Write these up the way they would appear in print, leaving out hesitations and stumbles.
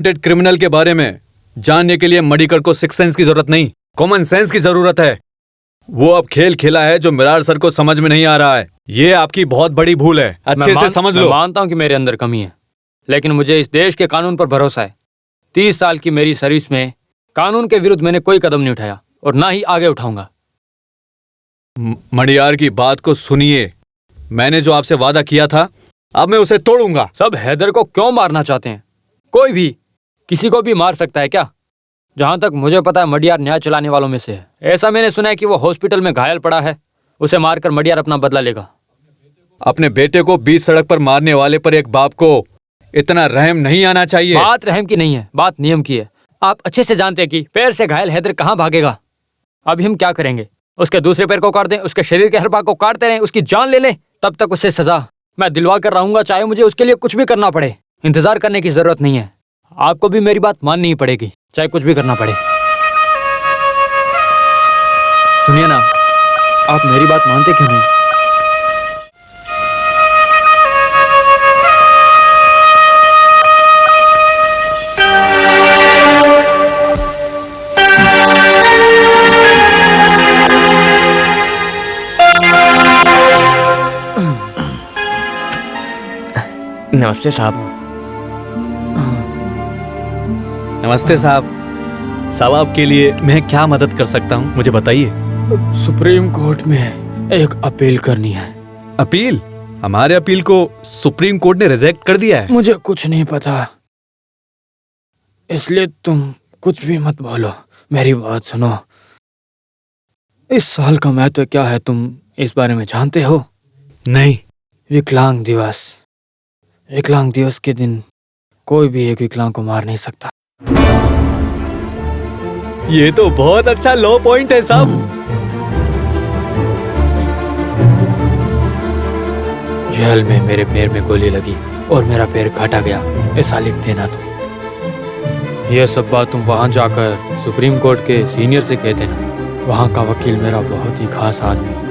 Criminal के बारे में जानने के लिए मडिकर को सिक्स सेंस की जरूरत नहीं, कॉमन सेंस की जरूरत है। वो अब खेल खेला है जो मिरार सर को समझ में नहीं आ रहा है। ये आपकी बहुत बड़ी भूल है, अच्छे से समझ लो। मैं मानता हूं कि मेरे अंदर कमी है, लेकिन मुझे इस देश के कानून पर भरोसा है। 30 साल की मेरी सर्विस में कानून के विरुद्ध मैंने कोई कदम नहीं उठाया और ना ही आगे उठाऊंगा। मडियार की बात को सुनिए, मैंने जो आपसे वादा किया था अब मैं उसे तोड़ूंगा। सब हैदर को क्यों मारना चाहते हैं? कोई भी किसी को भी मार सकता है क्या? जहां तक मुझे पता है मडियार न्याय चलाने वालों में से है। ऐसा मैंने सुना है कि वो हॉस्पिटल में घायल पड़ा है, उसे मारकर मडियार अपना बदला लेगा। अपने बेटे को बीच सड़क पर मारने वाले पर एक बाप को इतना रहम नहीं आना चाहिए। बात रहम की नहीं है, बात नियम की है। आप अच्छे से जानते हैं कि पैर से घायल हैदर कहाँ भागेगा। अभी हम क्या करेंगे? उसके दूसरे पैर को काट दें, उसके शरीर के हर भाग को काटते रहें, उसकी जान ले लें, तब तक उसे सजा मैं दिलवा कर रहूंगा, चाहे मुझे उसके लिए कुछ भी करना पड़े। इंतजार करने की जरूरत नहीं है। आपको भी मेरी बात माननी ही पड़ेगी, चाहे कुछ भी करना पड़े। सुनिए ना, आप मेरी बात मानते क्यों नहीं? नमस्ते साहब। नमस्ते साहब। साहब आपके लिए मैं क्या मदद कर सकता हूँ, मुझे बताइए। सुप्रीम कोर्ट में एक अपील करनी है। अपील? हमारे अपील को सुप्रीम कोर्ट ने रिजेक्ट कर दिया है। मुझे कुछ नहीं पता, इसलिए तुम कुछ भी मत बोलो, मेरी बात सुनो। इस साल का महत्व क्या है तुम इस बारे में जानते हो? नहीं। विकलांग दिवस। विकलांग दिवस के दिन कोई भी एक विकलांग को मार नहीं सकता। ये तो बहुत अच्छा लो पॉइंट है साहब। जेल में मेरे पैर में गोली लगी और मेरा पैर काटा गया, ऐसा लिख देना तुम। यह सब बात तुम वहां जाकर सुप्रीम कोर्ट के सीनियर से कह देना। वहां का वकील मेरा बहुत ही खास आदमी है।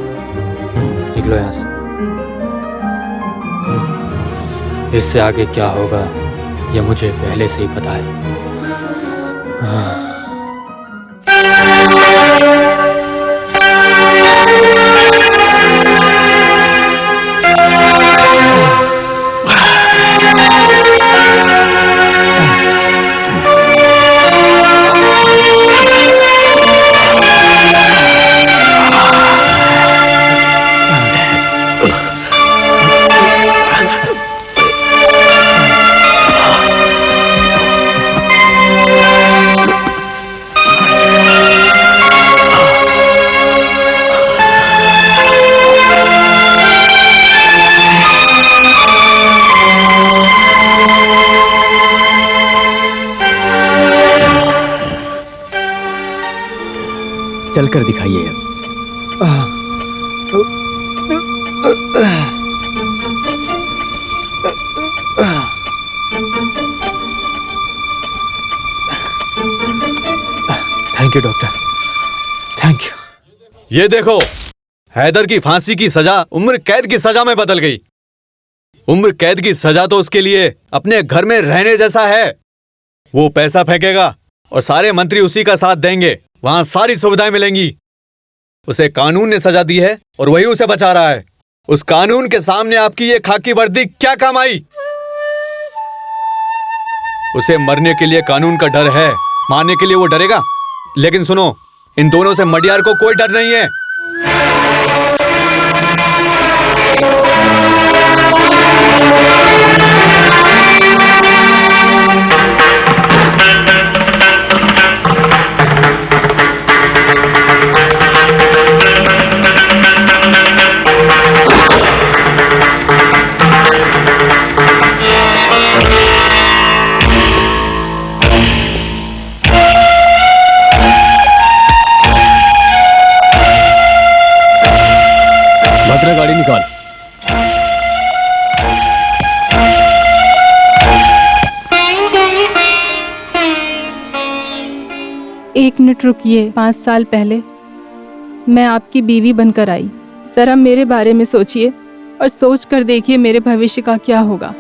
निकलो यहाँ से। इससे आगे क्या होगा ये मुझे पहले से ही पता है। चलकर दिखाइए अब। Thank you doctor, thank you. ये देखो, हैदर की फांसी की सजा उम्र कैद की सजा में बदल गई। उम्र कैद की सजा तो उसके लिए अपने घर में रहने जैसा है। वो पैसा फेंकेगा और सारे मंत्री उसी का साथ देंगे, वहां सारी सुविधाएं मिलेंगी। उसे कानून ने सजा दी है और वही उसे बचा रहा है। उस कानून के सामने आपकी ये खाकी वर्दी क्या काम आई? उसे मरने के लिए कानून का डर है, मारने के लिए वो डरेगा। लेकिन सुनो, इन दोनों से मडियार को कोई डर नहीं है। गाड़ी निकाल। एक मिनट रुकिए। 5 साल पहले मैं आपकी बीवी बनकर आई। जरा मेरे बारे में सोचिए और सोच कर देखिए मेरे भविष्य का क्या होगा।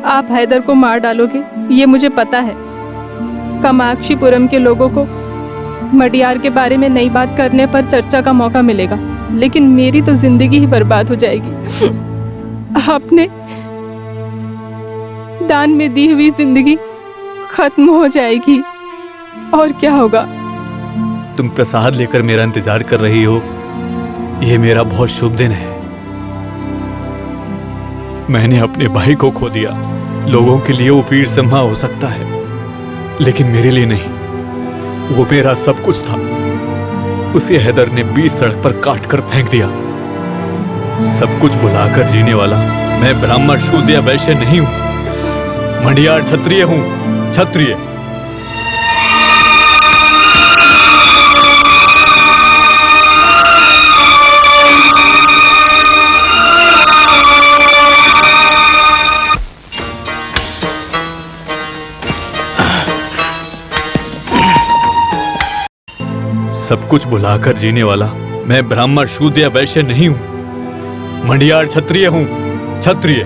आप हैदर को मार डालोगे, ये मुझे पता है। कामाक्षीपुरम के लोगों को मडियार के बारे में नई बात करने पर चर्चा का मौका मिलेगा, लेकिन मेरी तो जिंदगी ही बर्बाद हो जाएगी। आपने दान में दी हुई जिंदगी खत्म हो जाएगी, और क्या होगा? तुम प्रसाद लेकर मेरा इंतजार कर रही हो। यह मेरा बहुत शुभ दिन है। मैंने अपने भाई को खो दिया। लोगों के लिए वो वीर सिम्हा हो सकता है, लेकिन मेरे लिए नहीं। वो मेरा सब कुछ था। उसे हैदर ने बीच सड़क पर काट कर फेंक दिया। सब कुछ भुलाकर जीने वाला मैं ब्राह्मण शूद्र या वैश्य नहीं हूं। मडियार क्षत्रिय हूं, क्षत्रिय। सब कुछ भुलाकर जीने वाला मैं ब्राह्मण शूद्र या वैश्य नहीं हूं। मडियार क्षत्रिय हूं, क्षत्रिय।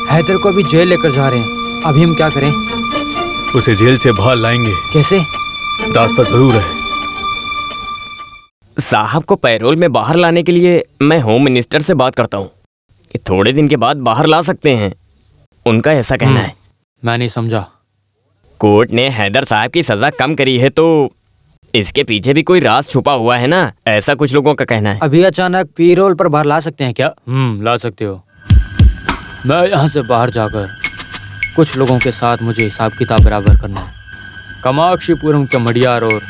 हैदर को अभी जेल लेकर जा रहे हैं। अभी हम क्या करें? उसे जेल से बाहर लाएंगे। कैसे? रास्ता जरूर है। साहब को पैरोल में बाहर लाने के लिए मैं होम मिनिस्टर से बात करता हूँ। थोड़े दिन के बाद बाहर ला सकते हैं, उनका ऐसा कहना है। मैं नहीं समझा। कोर्ट ने हैदर साहब की सजा कम करी है, तो इसके पीछे भी कोई राज छुपा हुआ है ना, ऐसा कुछ लोगों का कहना है। अभी अचानक पैरोल पर बाहर ला सकते हैं क्या? ला सकते हो। मैं यहाँ से बाहर जाकर कुछ लोगों के साथ मुझे हिसाब किताब बराबर करना है। कामाक्षीपुरम के मडियार और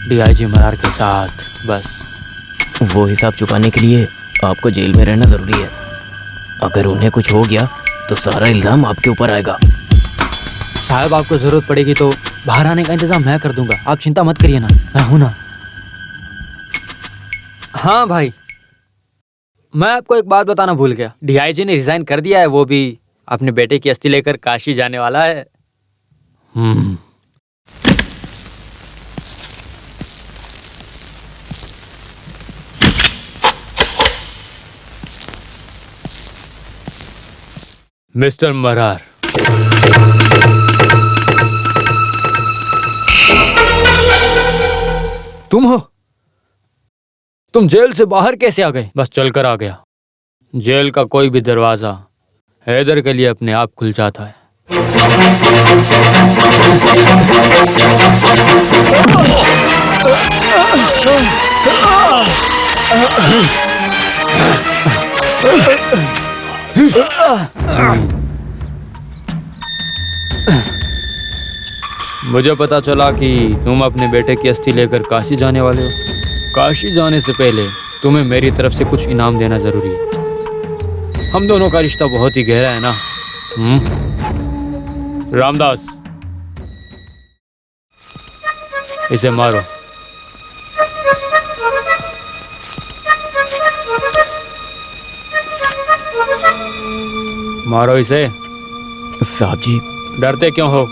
डीआईजी मरार के साथ, बस। वो हिसाब चुकाने के लिए आपको जेल में रहना जरूरी है। अगर उन्हें कुछ हो गया तो सारा इल्जाम आपके ऊपर आएगा। साहब, आपको जरूरत पड़ेगी तो बाहर आने का इंतजाम मैं कर दूंगा। आप चिंता मत करिए ना, मैं हूं ना। हाँ भाई, मैं आपको एक बात बताना भूल गया। डीआईजी ने रिजाइन कर दिया है। वो भी अपने बेटे की अस्थि लेकर काशी जाने वाला है। मिस्टर मरार, तुम हो? तुम जेल से बाहर कैसे आ गए? बस चलकर आ गया। जेल का कोई भी दरवाजा हैदर के लिए अपने आप खुल जाता है। मुझे पता चला कि तुम अपने बेटे की अस्थि लेकर काशी जाने वाले हो। काशी जाने से पहले तुम्हें मेरी तरफ से कुछ इनाम देना जरूरी है। हम दोनों का रिश्ता बहुत ही गहरा है ना। रामदास, इसे मारो। मारो इसे। साहब जी, डरते क्यों हो?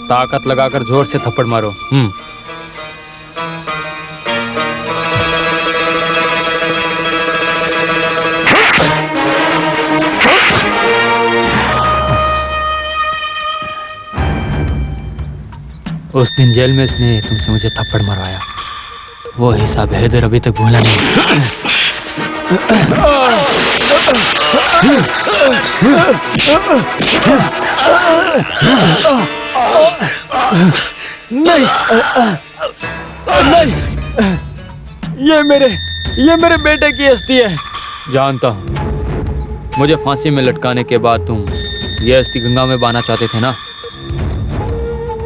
ताकत लगाकर जोर से थप्पड़ मारो। उस दिन जेल में इसने तुमसे मुझे थप्पड़ मरवाया। वो हिसाब हैदर अभी तक भूला नहीं। नहीं, नहीं, ये मेरे बेटे की अस्थि है। जानता हूँ, मुझे फांसी में लटकाने के बाद तुम ये अस्थि गंगा में बहाना चाहते थे ना।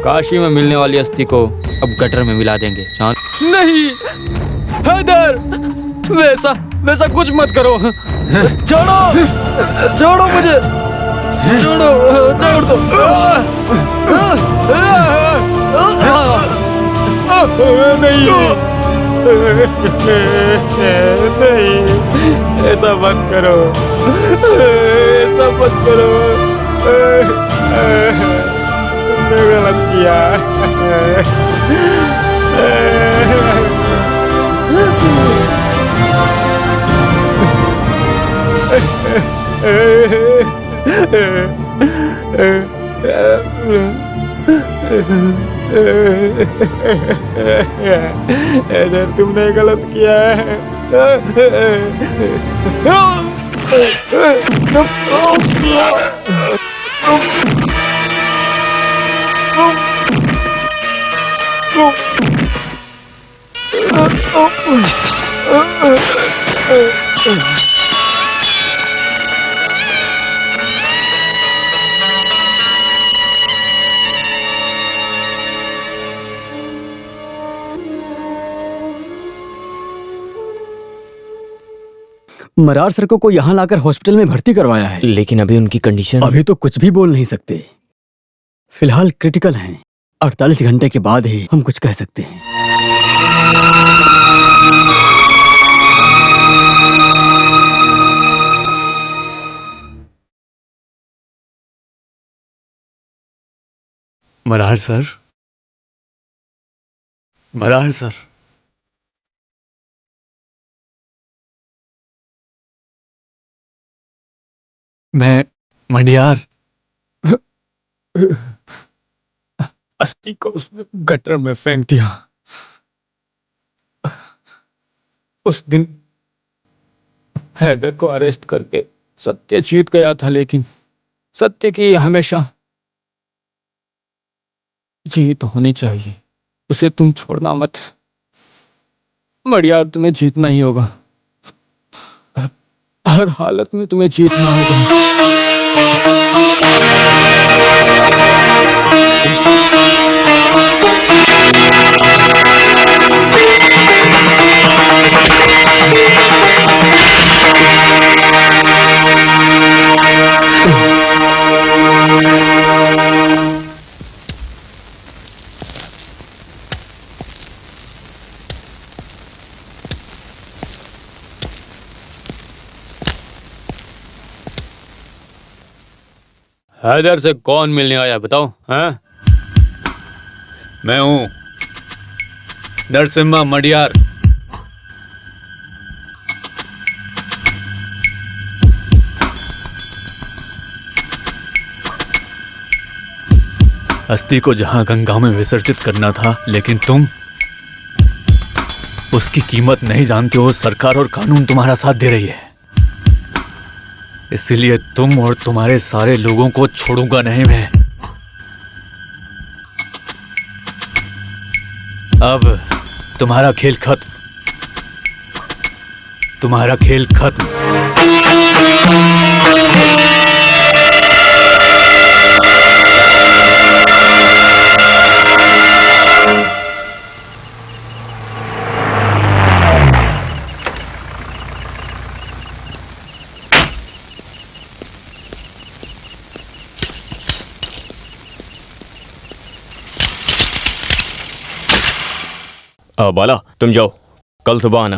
काशी में मिलने वाली अस्थि को अब गटर में मिला देंगे। जान नहीं हैदर, वैसा कुछ मत करो। छोड़ो मुझे, छोड़ दो। नहीं, ऐसा मत करो, तुमने गलत किया। हैदर, तुमने गलत किया है। मरार सर को यहाँ लाकर हॉस्पिटल में भर्ती करवाया है, लेकिन अभी उनकी कंडीशन अभी तो कुछ भी बोल नहीं सकते। फिलहाल क्रिटिकल हैं। 48 घंटे के बाद ही हम कुछ कह सकते हैं। मरार सर, मरार सर, मैं मडियार। अस्थि को उसने गटर में फेंक दिया। उस दिन हैदर को अरेस्ट करके सत्य जीत गया था, लेकिन सत्य की हमेशा जीत होनी चाहिए। उसे तुम छोड़ना मत। मडियार, तुम्हें जीतना ही होगा। हर हालत में तुम्हें जीतना होगा। हैदर से कौन मिलने आया बताओ? हैं? मैं हूं नरसिम्हा मडियार। अस्थि को जहां गंगा में विसर्जित करना था, लेकिन तुम उसकी कीमत नहीं जानते हो। सरकार और कानून तुम्हारा साथ दे रही है, इसलिए तुम और तुम्हारे सारे लोगों को छोड़ूंगा नहीं मैं। अब तुम्हारा खेल खत्म, तुम्हारा खेल खत्म। बाला, तुम जाओ, कल सुबह आना।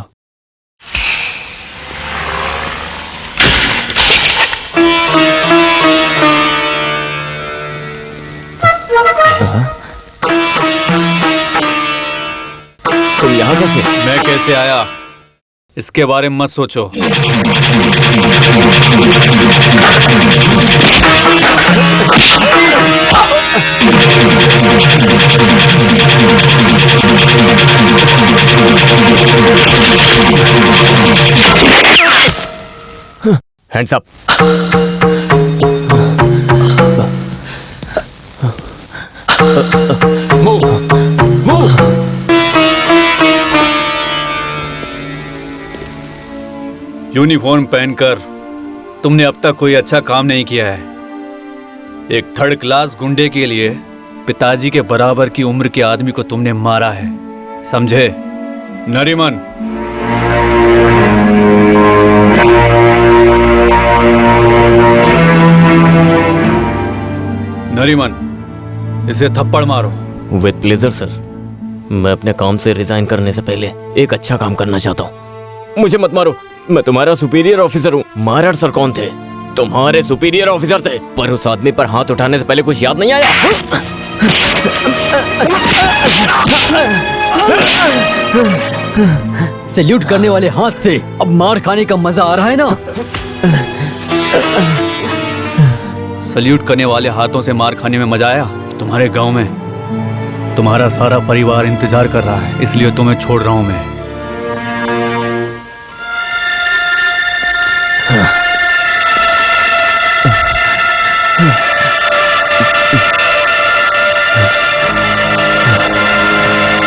तुम यहाँ कैसे? मैं कैसे आया इसके बारे में मत सोचो। Hands up. Move move. Uniform पहनकर तुमने अब तक कोई अच्छा काम नहीं किया है। एक थर्ड क्लास गुंडे के लिए पिताजी के बराबर की उम्र के आदमी को तुमने मारा है, समझे नरीमन? नरीमन, इसे थप्पड़ मारो। With pleasure sir. मैं अपने काम से रिजाइन करने से पहले एक अच्छा काम करना चाहता हूँ। मुझे मत मारो, मैं तुम्हारा सुपीरियर ऑफिसर हूँ। महाराज सर कौन थे? तुम्हारे सुपीरियर ऑफिसर थे। पर उस आदमी पर हाथ उठाने से पहले कुछ याद नहीं आया? सैल्यूट करने वाले हाथ से अब मार खाने का मजा आ रहा है ना? सल्यूट करने वाले हाथों से मार खाने में मजा आया? तुम्हारे गांव में तुम्हारा सारा परिवार इंतजार कर रहा है, इसलिए तुम्हें छोड़ रहा हूं मैं।